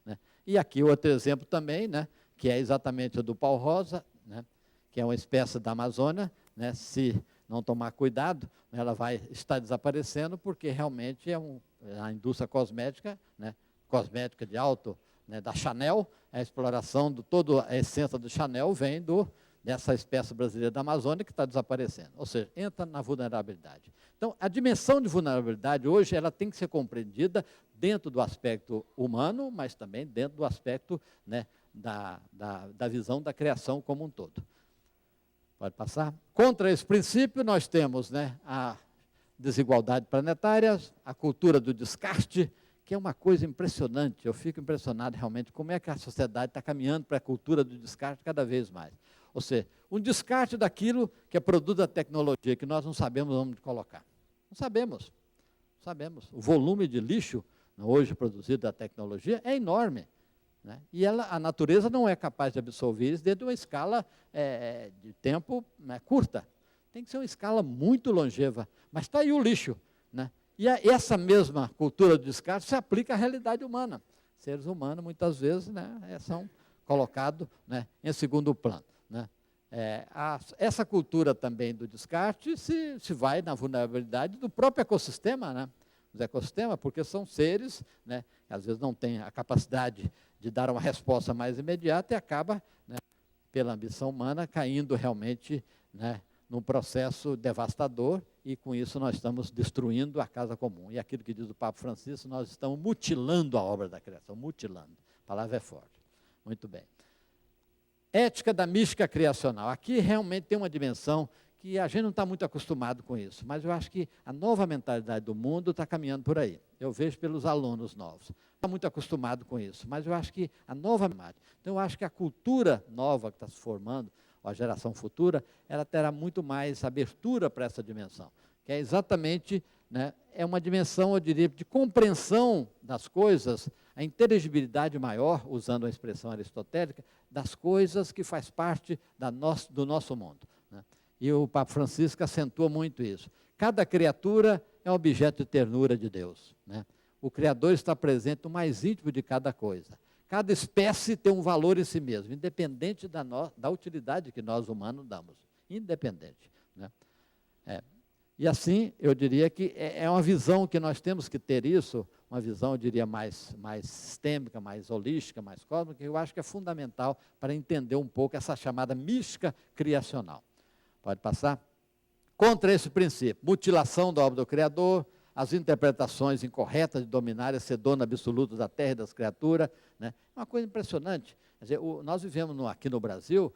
né? E aqui outro exemplo também, né, que é exatamente o do pau-rosa, né, que é uma espécie da Amazônia, né, se não tomar cuidado, ela vai estar desaparecendo, porque realmente a indústria cosmética, né, cosmética de alto, né, da Chanel, a exploração de toda a essência do Chanel vem dessa espécie brasileira da Amazônia que está desaparecendo. Ou seja, entra na vulnerabilidade. Então, a dimensão de vulnerabilidade hoje ela tem que ser compreendida dentro do aspecto humano, mas também dentro do aspecto, né, da visão da criação como um todo. Pode passar? Contra esse princípio, nós temos, né, a desigualdade planetária, a cultura do descarte, que é uma coisa impressionante. Eu fico impressionado realmente como é que a sociedade está caminhando para a cultura do descarte cada vez mais. Ou seja, um descarte daquilo que é produto da tecnologia, que nós não sabemos onde colocar. Não sabemos. Não sabemos. O volume de lixo hoje produzido da tecnologia é enorme, né? E a natureza não é capaz de absorver isso dentro de uma escala de tempo, né, curta. Tem que ser uma escala muito longeva. Mas está aí o lixo, né? E essa mesma cultura do descarte se aplica à realidade humana. Seres humanos, muitas vezes, né, são colocados, né, em segundo plano, né? Essa cultura também do descarte se vai na vulnerabilidade do próprio ecossistema, né? Os ecossistemas, porque são seres, né, que às vezes não têm a capacidade de dar uma resposta mais imediata e acaba, né, pela ambição humana, caindo realmente, né, num processo devastador, e com isso nós estamos destruindo a casa comum. E aquilo que diz o Papa Francisco, nós estamos mutilando a obra da criação, mutilando. A palavra é forte. Muito bem. Ética da mística criacional. Aqui realmente tem uma dimensão que a gente não está muito acostumado com isso, mas eu acho que a nova mentalidade do mundo está caminhando por aí. Eu vejo pelos alunos novos. Não está muito acostumado com isso, mas eu acho que a nova mentalidade. Então, eu acho que a cultura nova que está se formando, a geração futura, ela terá muito mais abertura para essa dimensão, que é exatamente, né, é uma dimensão, eu diria, de compreensão das coisas, a inteligibilidade maior, usando a expressão aristotélica, das coisas que faz parte do nosso mundo, né? E o Papa Francisco acentua muito isso. Cada criatura é um objeto de ternura de Deus, né? O Criador está presente no mais íntimo de cada coisa. Cada espécie tem um valor em si mesmo, independente da utilidade que nós humanos damos. Independente, né? E assim, eu diria que é uma visão que nós temos que ter isso, uma visão, eu diria, mais sistêmica, mais holística, mais cósmica, que eu acho que é fundamental para entender um pouco essa chamada mística criacional. Pode passar? Contra esse princípio, mutilação da obra do Criador, as interpretações incorretas de dominar e ser dono absoluto da terra e das criaturas, né? É uma coisa impressionante. Quer dizer, nós vivemos aqui no Brasil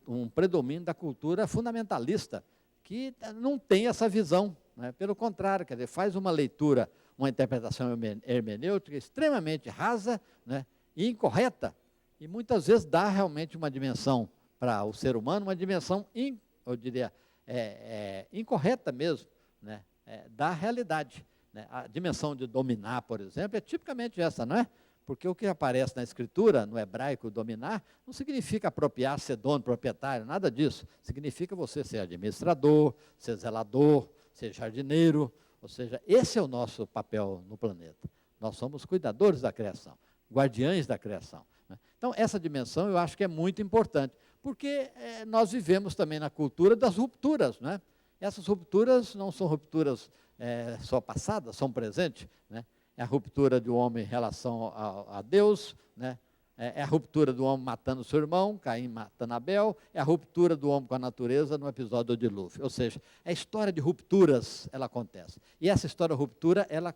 um predomínio da cultura fundamentalista, que não tem essa visão, né? Pelo contrário, quer dizer, faz uma leitura, uma interpretação hermenêutica extremamente rasa, né, e incorreta, e muitas vezes dá realmente uma dimensão para o ser humano, uma dimensão, eu diria, incorreta mesmo, né, da realidade, né? A dimensão de dominar, por exemplo, é tipicamente essa, não é? Porque o que aparece na Escritura, no hebraico, dominar, não significa apropriar, ser dono, proprietário, nada disso. Significa você ser administrador, ser zelador, ser jardineiro. Ou seja, esse é o nosso papel no planeta. Nós somos cuidadores da criação, guardiães da criação, né? Então, essa dimensão eu acho que é muito importante, porque nós vivemos também na cultura das rupturas, né? Essas rupturas não são rupturas só passadas, são presentes, né? É a ruptura do homem em relação a Deus, né? É a ruptura do homem matando seu irmão, Caim matando Abel, é a ruptura do homem com a natureza no episódio do dilúvio. Ou seja, a história de rupturas, ela acontece. E essa história de ruptura, ela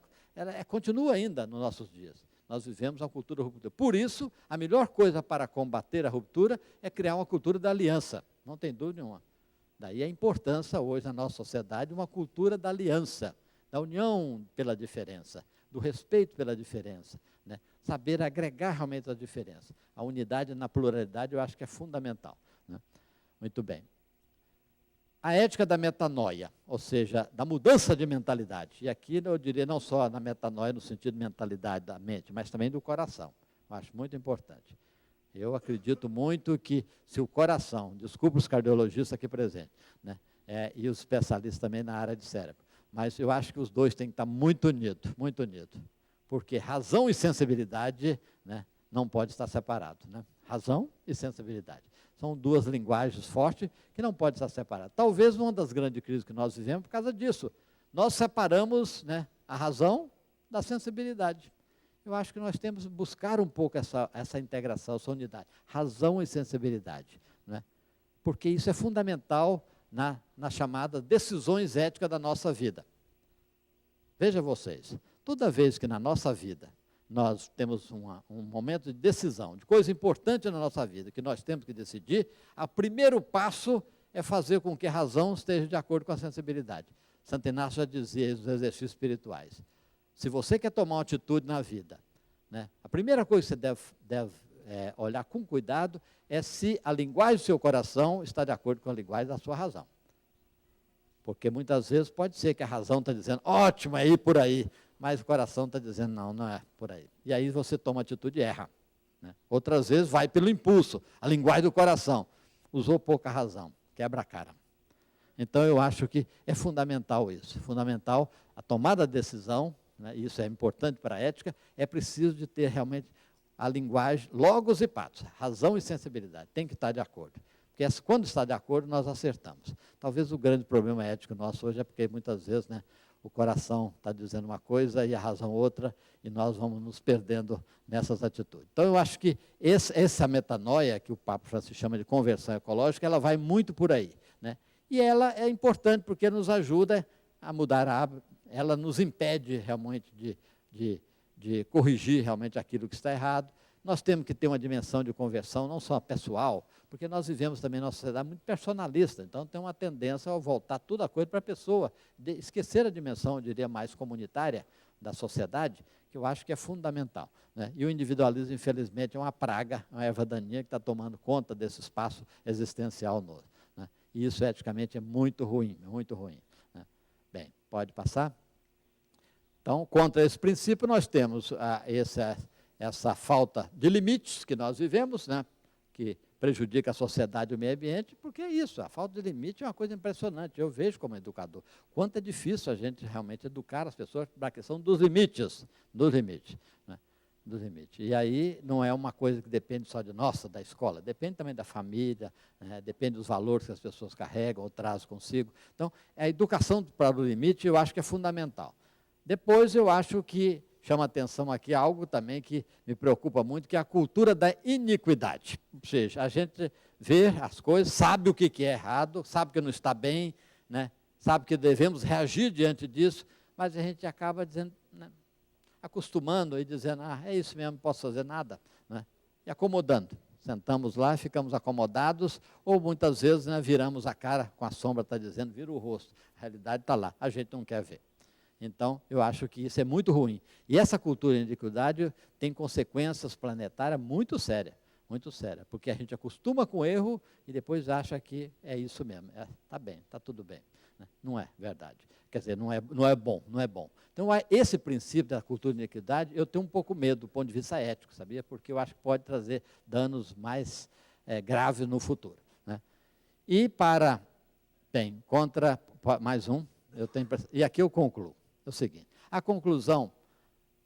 continua ainda nos nossos dias. Nós vivemos uma cultura de ruptura. Por isso, a melhor coisa para combater a ruptura é criar uma cultura da aliança. Não tem dúvida nenhuma. Daí a importância hoje na nossa sociedade de uma cultura da aliança, da união pela diferença, do respeito pela diferença, né? Saber agregar realmente a diferença. A unidade na pluralidade eu acho que é fundamental, né? Muito bem. A ética da metanoia, ou seja, da mudança de mentalidade. E aqui eu diria não só na metanoia no sentido de mentalidade da mente, mas também do coração. Eu acho muito importante. Eu acredito muito que se o coração, desculpa os cardiologistas aqui presentes, né, e os especialistas também na área de cérebro, mas eu acho que os dois têm que estar muito unidos, porque razão e sensibilidade, né, não pode estar separado, né? Razão e sensibilidade. São duas linguagens fortes que não podem estar separadas. Talvez uma das grandes crises que nós vivemos por causa disso. Nós separamos, né, a razão da sensibilidade. Eu acho que nós temos que buscar um pouco essa integração, essa unidade. Razão e sensibilidade, né? Porque isso é fundamental na chamada decisões éticas da nossa vida. Veja vocês, toda vez que na nossa vida nós temos um momento de decisão, de coisa importante na nossa vida, que nós temos que decidir, o primeiro passo é fazer com que a razão esteja de acordo com a sensibilidade. Santo Inácio já dizia nos exercícios espirituais, se você quer tomar uma atitude na vida, né, a primeira coisa que você deve olhar com cuidado é se a linguagem do seu coração está de acordo com a linguagem da sua razão. Porque muitas vezes pode ser que a razão está dizendo, ótimo, é ir por aí, mas o coração está dizendo, não, não é por aí. E aí você toma atitude e erra, né? Outras vezes vai pelo impulso, a linguagem do coração. Usou pouca razão, quebra a cara. Então eu acho que é fundamental isso, fundamental a tomada de decisão, né? Isso é importante para a ética, é preciso de ter realmente a linguagem, logos e patos, razão e sensibilidade, tem que estar de acordo. Porque quando está de acordo, nós acertamos. Talvez o grande problema ético nosso hoje é porque muitas vezes, né, o coração está dizendo uma coisa e a razão outra, e nós vamos nos perdendo nessas atitudes. Então, eu acho que essa metanoia, que o Papa Francisco chama de conversão ecológica, ela vai muito por aí, né? E ela é importante porque nos ajuda a mudar a hábito, ela nos impede realmente de corrigir realmente aquilo que está errado. Nós temos que ter uma dimensão de conversão, não só pessoal, porque nós vivemos também numa sociedade muito personalista, então tem uma tendência a voltar toda a coisa para a pessoa, esquecer a dimensão, eu diria, mais comunitária da sociedade, que eu acho que é fundamental, né? E o individualismo, infelizmente, é uma praga, uma erva daninha que está tomando conta desse espaço existencial nosso, né? E isso, eticamente, é muito ruim, né? Bem, pode passar? Então, contra esse princípio, nós temos essa falta de limites que nós vivemos, né, que prejudica a sociedade e o meio ambiente, porque é isso, a falta de limite é uma coisa impressionante. Eu vejo como educador, quanto é difícil a gente realmente educar as pessoas para a questão dos limites, né, dos limites. E aí não é uma coisa que depende só de nossa, da escola, depende também da família, né, depende dos valores que as pessoas carregam ou trazem consigo. Então, a educação para o limite eu acho que é fundamental. Depois eu acho que chama atenção aqui algo também que me preocupa muito, que é a cultura da iniquidade. Ou seja, a gente vê as coisas, sabe o que é errado, sabe que não está bem, né? Sabe que devemos reagir diante disso, mas a gente acaba dizendo, né, acostumando e dizendo, é isso mesmo, não posso fazer nada, né? E acomodando. Sentamos lá e ficamos acomodados, ou muitas vezes, né, viramos a cara, com a sombra está dizendo, vira o rosto. A realidade está lá, a gente não quer ver. Então, eu acho que isso é muito ruim. E essa cultura de iniquidade tem consequências planetárias muito sérias, porque a gente acostuma com o erro e depois acha que é isso mesmo. Está bem, está tudo bem. Né? Não é verdade. Quer dizer, não é bom. Então, esse princípio da cultura de iniquidade, eu tenho um pouco medo do ponto de vista ético, sabia? Porque eu acho que pode trazer danos mais graves no futuro. Né? E contra mais um, e aqui eu concluo. É o seguinte, a conclusão,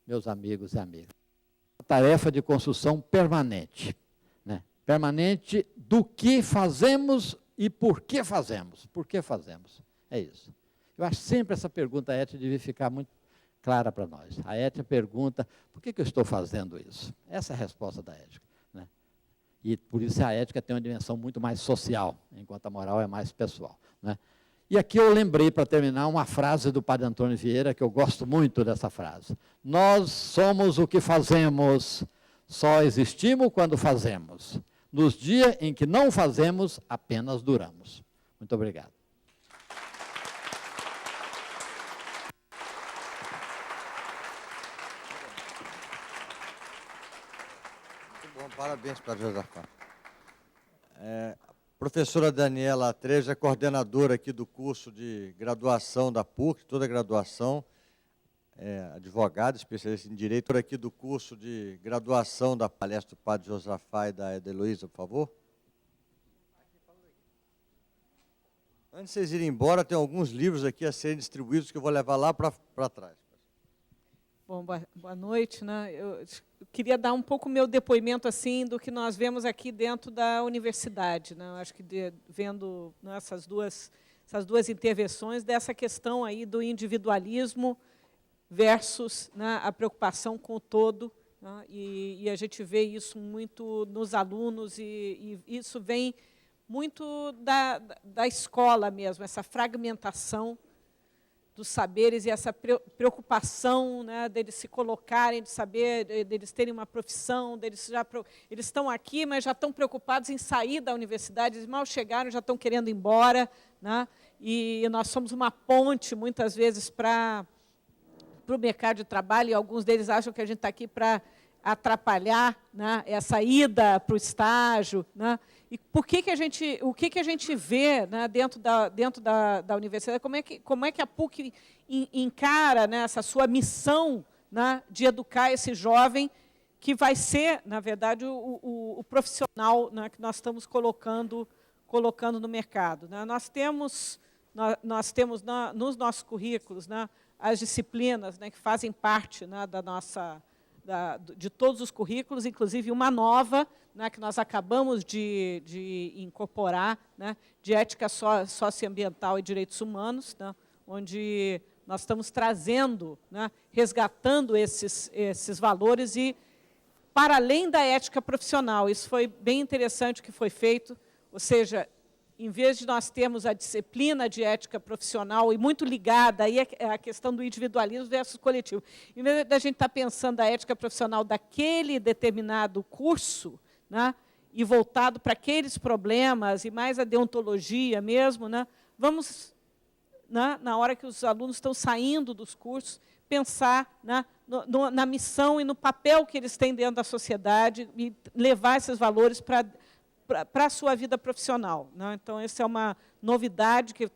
meus amigos e amigas, a tarefa de construção permanente, né? Permanente do que fazemos e por que fazemos. Por que fazemos? É isso. Eu acho sempre essa pergunta ética devia ficar muito clara para nós. A ética pergunta, por que eu estou fazendo isso? Essa é a resposta da ética, né? E por isso a ética tem uma dimensão muito mais social, enquanto a moral é mais pessoal, né? E aqui eu lembrei, para terminar, uma frase do Padre Antônio Vieira, que eu gosto muito dessa frase. Nós somos o que fazemos, só existimos quando fazemos. Nos dias em que não fazemos, apenas duramos. Muito obrigado. Muito bom, parabéns para Josafá. Professora Daniela Treves é coordenadora aqui do curso de graduação da PUC, toda a graduação, advogada, especialista em Direito, aqui do curso de graduação da palestra do Padre Josafá e da Heloísa, por favor. Antes de vocês irem embora, tem alguns livros aqui a serem distribuídos que eu vou levar lá para trás. Bom, boa noite, né? Eu queria dar um pouco o meu depoimento assim do que nós vemos aqui dentro da universidade, né? Eu acho que vendo, né, essas duas intervenções dessa questão aí do individualismo versus, né, a preocupação com o todo, né? E a gente vê isso muito nos alunos e isso vem muito da escola mesmo, essa fragmentação dos saberes e essa preocupação, né, deles se colocarem, de saber, deles terem uma profissão, eles estão aqui, mas já estão preocupados em sair da universidade, eles mal chegaram, já estão querendo ir embora, né, e nós somos uma ponte, muitas vezes, para o mercado de trabalho, e alguns deles acham que a gente está aqui para atrapalhar, né, essa ida para o estágio, né? E o que a gente vê, né, dentro da universidade, como é que a PUC encara, né, essa sua missão, né, de educar esse jovem que vai ser, na verdade, o profissional, né, que nós estamos colocando no mercado, né? Nós temos nos nossos currículos, né, as disciplinas, né, que fazem parte, né, de todos os currículos, inclusive uma nova, né, que nós acabamos de incorporar, né, de ética socioambiental e direitos humanos, né, onde nós estamos trazendo, né, resgatando esses valores e para além da ética profissional. Isso foi bem interessante o que foi feito, ou seja, em vez de nós termos a disciplina de ética profissional e muito ligada aí à questão do individualismo versus coletivo, em vez da gente estar pensando a ética profissional daquele determinado curso, né, e voltado para aqueles problemas e mais a deontologia mesmo, né, vamos, né, na hora que os alunos estão saindo dos cursos, pensar, né, na missão e no papel que eles têm dentro da sociedade e levar esses valores para a sua vida profissional, né? Então, essa é uma novidade que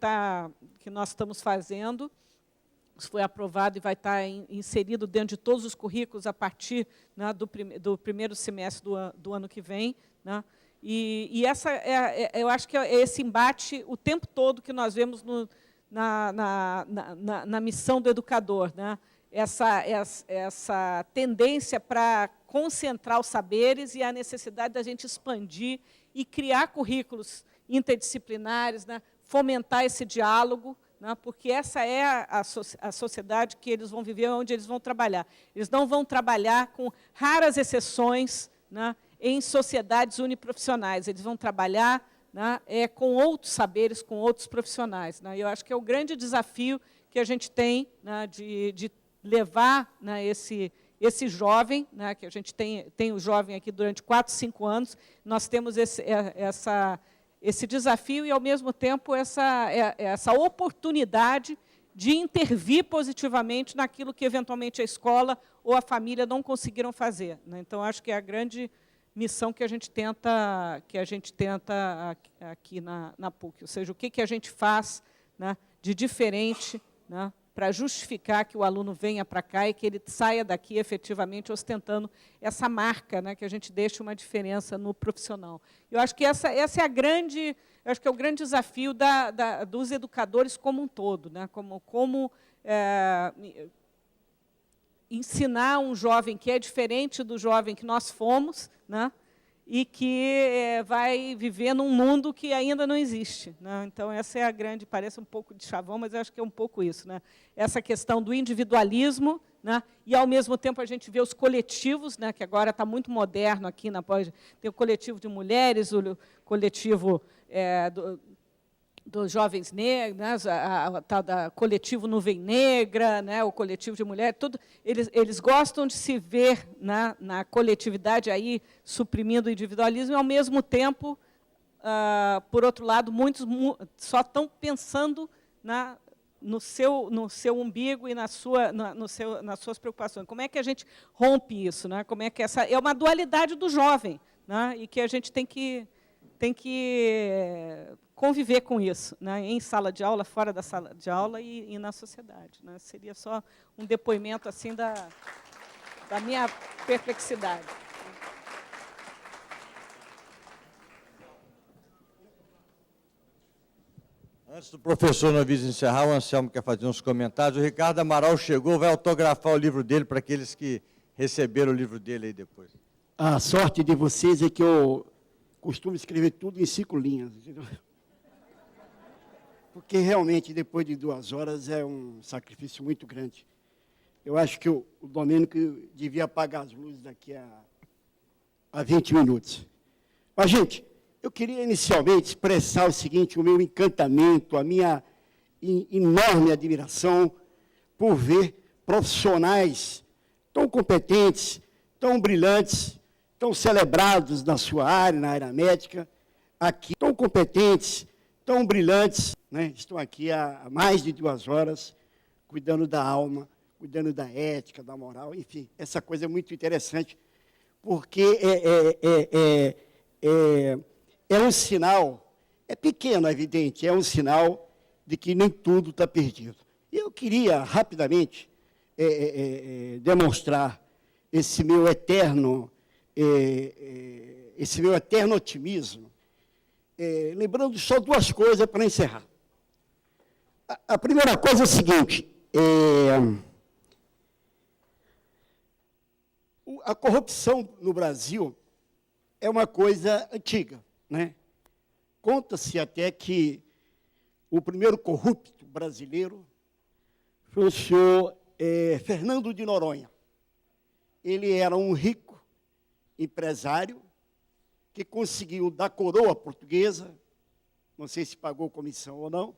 nós estamos fazendo. Isso foi aprovado e vai estar inserido dentro de todos os currículos a partir, né, do primeiro semestre do ano que vem, né? E eu acho que é esse embate o tempo todo que nós vemos na missão do educador, né? Essa tendência para concentrar os saberes e a necessidade da gente expandir e criar currículos interdisciplinares, né, fomentar esse diálogo, né, porque essa é a sociedade que eles vão viver, onde eles vão trabalhar. Eles não vão trabalhar, com raras exceções, né, em sociedades uniprofissionais. Eles vão trabalhar, né, com outros saberes, com outros profissionais, né. Eu acho que é o grande desafio que a gente tem, né, de levar, né, esse jovem, né, que a gente tem o jovem aqui durante 4, 5 anos, nós temos esse desafio e, ao mesmo tempo, essa oportunidade de intervir positivamente naquilo que, eventualmente, a escola ou a família não conseguiram fazer, né. Então, acho que é a grande missão que a gente tenta aqui na PUC, ou seja, o que a gente faz, né, de diferente, né, para justificar que o aluno venha para cá e que ele saia daqui efetivamente ostentando essa marca, né, que a gente deixe uma diferença no profissional. Eu acho que essa é eu acho que é o grande desafio dos educadores como um todo, né, como ensinar um jovem que é diferente do jovem que nós fomos, né, e que vai viver num mundo que ainda não existe, né? Então, essa é a grande, parece um pouco de chavão, mas eu acho que é um pouco isso, né? Essa questão do individualismo, né? E, ao mesmo tempo, a gente vê os coletivos, né? Que agora está muito moderno aqui na pós. Tem o coletivo de mulheres, o coletivo dos jovens negros, né, a tal da coletivo Nuvem Negra, né, o coletivo de mulheres, tudo, eles gostam de se ver na coletividade aí suprimindo o individualismo e, ao mesmo tempo, por outro lado, muitos só estão pensando no seu umbigo e nas suas preocupações. Como é que a gente rompe isso, né? Como é que essa é uma dualidade do jovem, né, e que a gente tem que conviver com isso, né, em sala de aula, fora da sala de aula e na sociedade, né. Seria só um depoimento assim da minha perplexidade. Antes do professor Novis encerrar, o Anselmo quer fazer uns comentários. O Ricardo Amaral chegou, vai autografar o livro dele para aqueles que receberam o livro dele aí depois. A sorte de vocês é que eu costumo escrever tudo em 5 linhas. Entendeu? Porque realmente, depois de 2 horas, é um sacrifício muito grande. Eu acho que o Domênico devia apagar as luzes daqui a 20 minutos. Mas, gente, eu queria inicialmente expressar o seguinte, o meu encantamento, a minha enorme admiração por ver profissionais tão competentes, tão brilhantes, tão celebrados na sua área, na área médica, aqui, tão competentes, tão brilhantes, né? Estão aqui há mais de 2 horas, cuidando da alma, cuidando da ética, da moral, enfim, essa coisa é muito interessante, porque é um sinal, é pequeno, é evidente, é um sinal de que nem tudo está perdido. E eu queria, rapidamente, demonstrar esse meu eterno otimismo, lembrando só 2 coisas para encerrar. A primeira coisa é o seguinte, a corrupção no Brasil é uma coisa antiga, né? Conta-se até que o primeiro corrupto brasileiro foi o senhor Fernando de Noronha. Ele era um rico empresário que conseguiu da coroa portuguesa, não sei se pagou comissão ou não,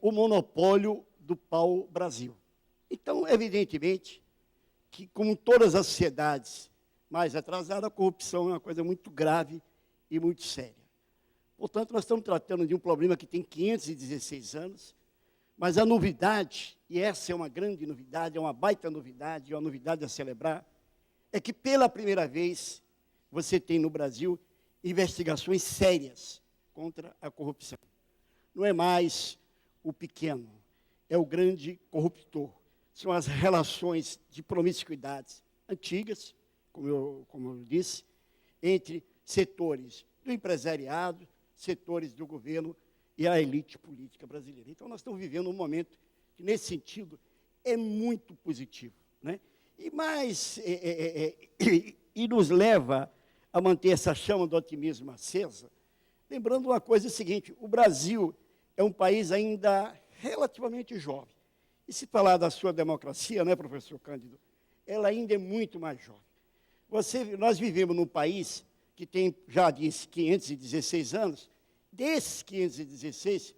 o monopólio do pau-brasil. Então, evidentemente, que como todas as sociedades mais atrasadas, a corrupção é uma coisa muito grave e muito séria. Portanto, nós estamos tratando de um problema que tem 516 anos, mas a novidade, e essa é uma grande novidade, é uma baita novidade, é uma novidade a celebrar, é que pela primeira vez você tem no Brasil investigações sérias contra a corrupção. Não é mais o pequeno, é o grande corruptor. São as relações de promiscuidade antigas, como eu disse, entre setores do empresariado, setores do governo e a elite política brasileira. Então, nós estamos vivendo um momento que, nesse sentido, é muito positivo, né? E nos leva a manter essa chama do otimismo acesa, lembrando uma coisa seguinte, o Brasil é um país ainda relativamente jovem. E se falar da sua democracia, né, professor Cândido, ela ainda é muito mais jovem. Nós vivemos num país que tem, já disse, 516 anos, desses 516,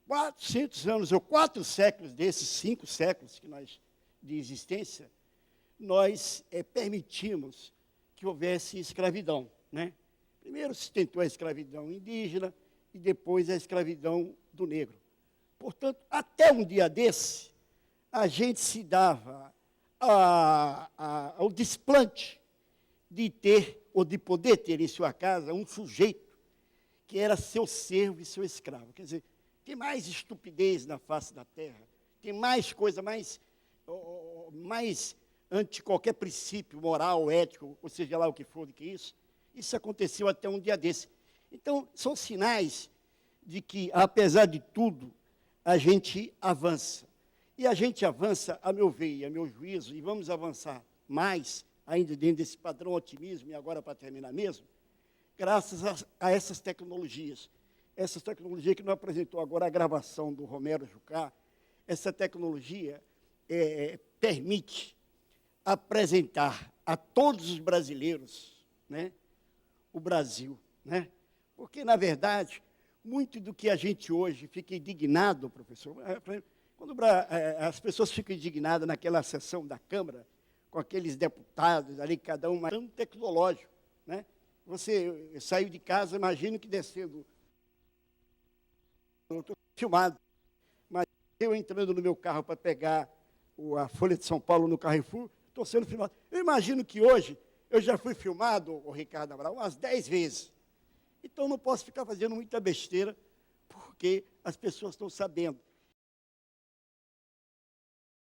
400 anos, ou 4 séculos desses 5 séculos que nós, de existência, nós permitimos que houvesse escravidão, né? Primeiro se tentou a escravidão indígena e depois a escravidão do negro. Portanto, até um dia desse, a gente se dava ao desplante de ter, ou de poder ter em sua casa, um sujeito que era seu servo e seu escravo. Quer dizer, tem mais estupidez na face da terra, tem mais coisa, mais ante qualquer princípio moral, ético, ou seja lá o que for do que isso. Isso aconteceu até um dia desse. Então, são sinais de que, apesar de tudo, a gente avança. E a gente avança, a meu ver e a meu juízo, e vamos avançar mais, ainda dentro desse padrão otimismo, e agora para terminar mesmo, graças a essas tecnologias. Essa tecnologia que nos apresentou agora a gravação do Romero Jucá, essa tecnologia permite apresentar a todos os brasileiros, né, o Brasil, né? Porque, na verdade, muito do que a gente hoje fica indignado, professor, quando as pessoas ficam indignadas naquela sessão da Câmara, com aqueles deputados ali, cada um mais tecnológico, né? Você saiu de casa, imagino que descendo, eu estou filmado, mas eu entrando no meu carro para pegar a Folha de São Paulo no Carrefour, estou sendo filmado. Eu imagino que hoje eu já fui filmado, o Ricardo Amaral, umas 10 vezes. Então, não posso ficar fazendo muita besteira, porque as pessoas estão sabendo.